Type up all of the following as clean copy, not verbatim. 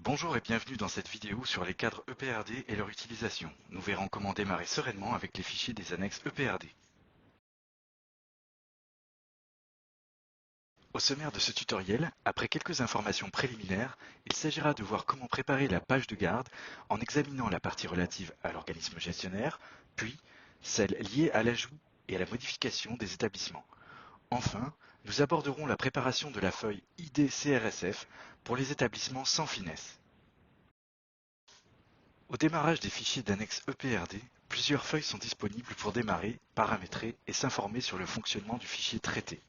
Bonjour et bienvenue dans cette vidéo sur les cadres EPRD et leur utilisation. Nous verrons comment démarrer sereinement avec les fichiers des annexes EPRD. Au sommaire de ce tutoriel, après quelques informations préliminaires, il s'agira de voir comment préparer la page de garde en examinant la partie relative à l'organisme gestionnaire, puis celle liée à l'ajout et à la modification des établissements. Enfin, nous aborderons la préparation de la feuille ID-CRSF pour les établissements sans finesse. Au démarrage des fichiers d'annexe EPRD, plusieurs feuilles sont disponibles pour démarrer, paramétrer et s'informer sur le fonctionnement du fichier traité.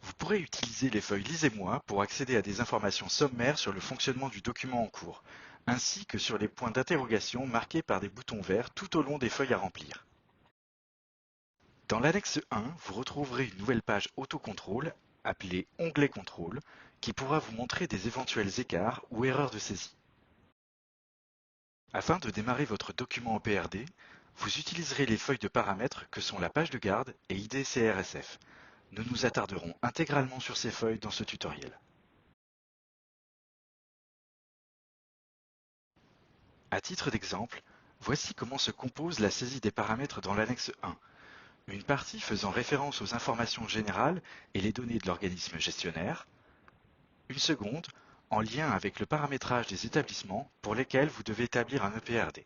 Vous pourrez utiliser les feuilles Lisez-moi pour accéder à des informations sommaires sur le fonctionnement du document en cours, ainsi que sur les points d'interrogation marqués par des boutons verts tout au long des feuilles à remplir. Dans l'annexe 1, vous retrouverez une nouvelle page Autocontrôle, appelée Onglet Contrôle, qui pourra vous montrer des éventuels écarts ou erreurs de saisie. Afin de démarrer votre document EPRD, vous utiliserez les feuilles de paramètres que sont la page de garde et ID-CRSF. Nous nous attarderons intégralement sur ces feuilles dans ce tutoriel. À titre d'exemple, voici comment se compose la saisie des paramètres dans l'annexe 1. Une partie faisant référence aux informations générales et les données de l'organisme gestionnaire. Une seconde, en lien avec le paramétrage des établissements pour lesquels vous devez établir un EPRD.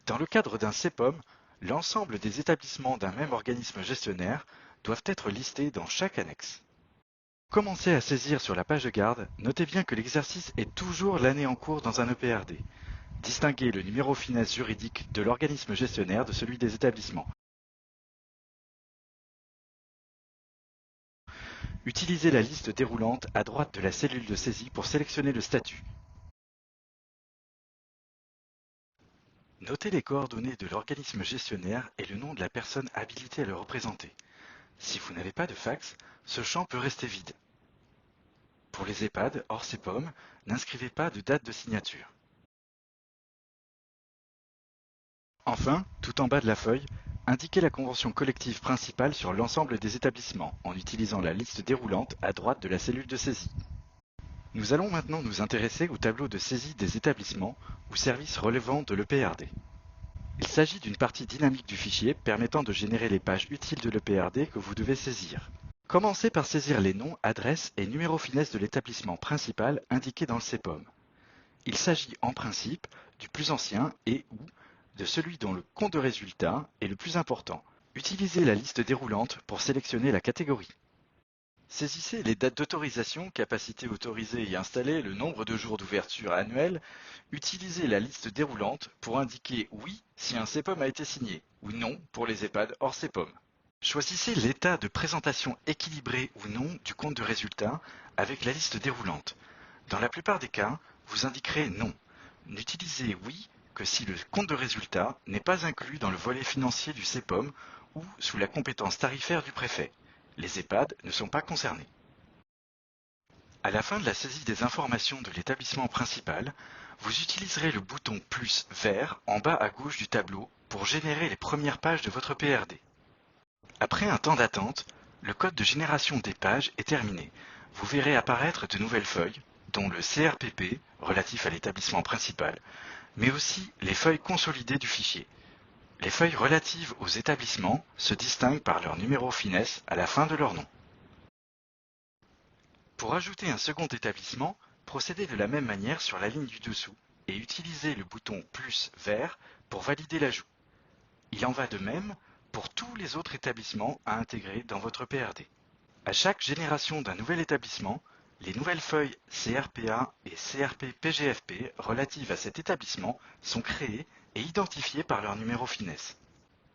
Dans le cadre d'un CEPOM, l'ensemble des établissements d'un même organisme gestionnaire doivent être listés dans chaque annexe. Commencez à saisir sur la page de garde, notez bien que l'exercice est toujours l'année en cours dans un EPRD. Distinguez le numéro finesse juridique de l'organisme gestionnaire de celui des établissements. Utilisez la liste déroulante à droite de la cellule de saisie pour sélectionner le statut. Notez les coordonnées de l'organisme gestionnaire et le nom de la personne habilitée à le représenter. Si vous n'avez pas de fax, ce champ peut rester vide. Pour les EHPAD hors CEPOM, n'inscrivez pas de date de signature. Enfin, tout en bas de la feuille, indiquez la convention collective principale sur l'ensemble des établissements en utilisant la liste déroulante à droite de la cellule de saisie. Nous allons maintenant nous intéresser au tableau de saisie des établissements ou services relevant de l'EPRD. Il s'agit d'une partie dynamique du fichier permettant de générer les pages utiles de l'EPRD que vous devez saisir. Commencez par saisir les noms, adresses et numéros finesse de l'établissement principal indiqué dans le CEPOM. Il s'agit en principe du plus ancien et ou de celui dont le compte de résultat est le plus important. Utilisez la liste déroulante pour sélectionner la catégorie. Saisissez les dates d'autorisation, capacité autorisée et installée, le nombre de jours d'ouverture annuel. Utilisez la liste déroulante pour indiquer oui si un CEPOM a été signé ou non pour les EHPAD hors CEPOM. Choisissez l'état de présentation équilibré ou non du compte de résultat avec la liste déroulante. Dans la plupart des cas, vous indiquerez non. N'utilisez oui que si le compte de résultat n'est pas inclus dans le volet financier du CEPOM ou sous la compétence tarifaire du préfet. Les EHPAD ne sont pas concernés. À la fin de la saisie des informations de l'établissement principal, vous utiliserez le bouton plus vert en bas à gauche du tableau pour générer les premières pages de votre PRD. Après un temps d'attente, le code de génération des pages est terminé. Vous verrez apparaître de nouvelles feuilles, dont le CRPP, relatif à l'établissement principal, mais aussi les feuilles consolidées du fichier. Les feuilles relatives aux établissements se distinguent par leur numéro finesse à la fin de leur nom. Pour ajouter un second établissement, procédez de la même manière sur la ligne du dessous et utilisez le bouton plus vert pour valider l'ajout. Il en va de même pour tous les autres établissements à intégrer dans votre PRD. À chaque génération d'un nouvel établissement, les nouvelles feuilles CRPA et CRP-PGFP relatives à cet établissement sont créées et identifiées par leur numéro finesse.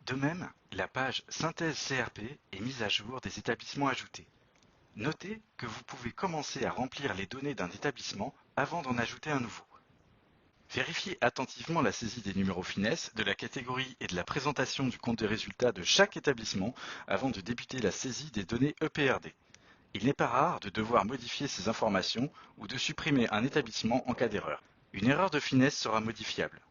De même, la page Synthèse CRP est mise à jour des établissements ajoutés. Notez que vous pouvez commencer à remplir les données d'un établissement avant d'en ajouter un nouveau. Vérifiez attentivement la saisie des numéros finesse, de la catégorie et de la présentation du compte des résultats de chaque établissement avant de débuter la saisie des données EPRD. Il n'est pas rare de devoir modifier ces informations ou de supprimer un établissement en cas d'erreur. Une erreur de finesse sera modifiable.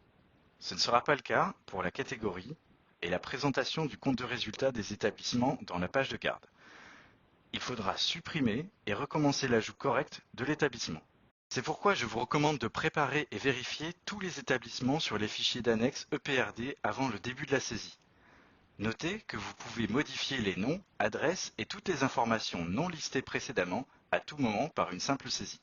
Ce ne sera pas le cas pour la catégorie et la présentation du compte de résultat des établissements dans la page de garde. il faudra supprimer et recommencer l'ajout correct de l'établissement. C'est pourquoi je vous recommande de préparer et vérifier tous les établissements sur les fichiers d'annexe EPRD avant le début de la saisie. Notez que vous pouvez modifier les noms, adresses et toutes les informations non listées précédemment à tout moment par une simple saisie.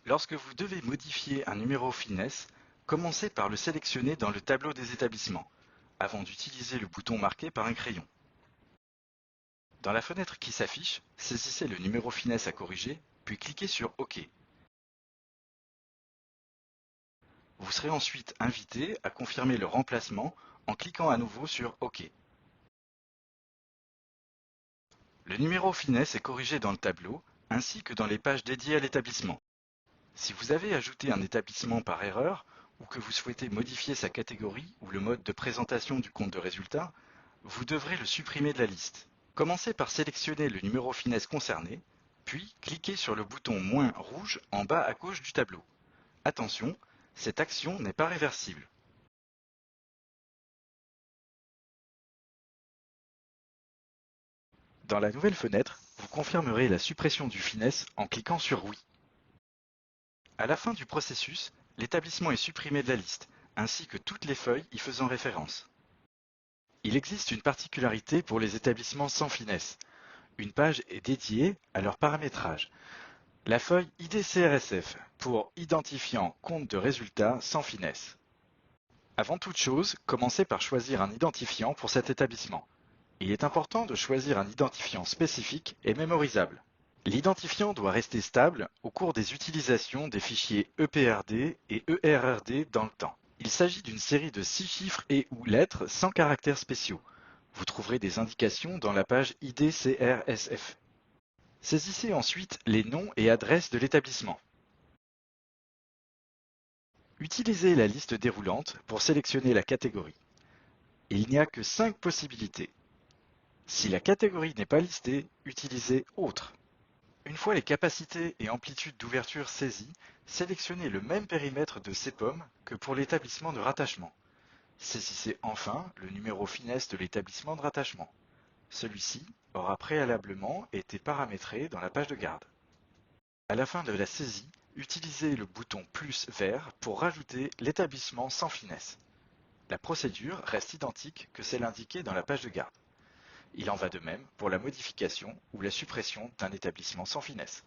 Lorsque vous devez modifier un numéro finesse, commencez par le sélectionner dans le tableau des établissements, avant d'utiliser le bouton marqué par un crayon. Dans la fenêtre qui s'affiche, saisissez le numéro finesse à corriger, puis cliquez sur OK. Vous serez ensuite invité à confirmer le remplacement en cliquant à nouveau sur OK. Le numéro finesse est corrigé dans le tableau, ainsi que dans les pages dédiées à l'établissement. Si vous avez ajouté un établissement par erreur, ou que vous souhaitez modifier sa catégorie ou le mode de présentation du compte de résultat, vous devrez le supprimer de la liste. Commencez par sélectionner le numéro finesse concerné, puis cliquez sur le bouton « rouge en bas à gauche du tableau. Attention, cette action n'est pas réversible. Dans la nouvelle fenêtre, vous confirmerez la suppression du finesse en cliquant sur Oui. À la fin du processus, l'établissement est supprimé de la liste, ainsi que toutes les feuilles y faisant référence. Il existe une particularité pour les établissements sans finesse. Une page est dédiée à leur paramétrage. La feuille IDCRSF pour Identifiant compte de résultats sans finesse. Avant toute chose, commencez par choisir un identifiant pour cet établissement. Il est important de choisir un identifiant spécifique et mémorisable. L'identifiant doit rester stable au cours des utilisations des fichiers EPRD et ERRD dans le temps. Il s'agit d'une série de 6 chiffres et ou lettres sans caractères spéciaux. Vous trouverez des indications dans la page IDCRSF. Saisissez ensuite les noms et adresses de l'établissement. Utilisez la liste déroulante pour sélectionner la catégorie. Il n'y a que 5 possibilités. Si la catégorie n'est pas listée, utilisez Autre. Une fois les capacités et amplitudes d'ouverture saisies, sélectionnez le même périmètre de CEPOM que pour l'établissement de rattachement. Saisissez enfin le numéro finesse de l'établissement de rattachement. Celui-ci aura préalablement été paramétré dans la page de garde. À la fin de la saisie, utilisez le bouton plus vert pour rajouter l'établissement sans finesse. La procédure reste identique que celle indiquée dans la page de garde. Il en va de même pour la modification ou la suppression d'un établissement sans finesse.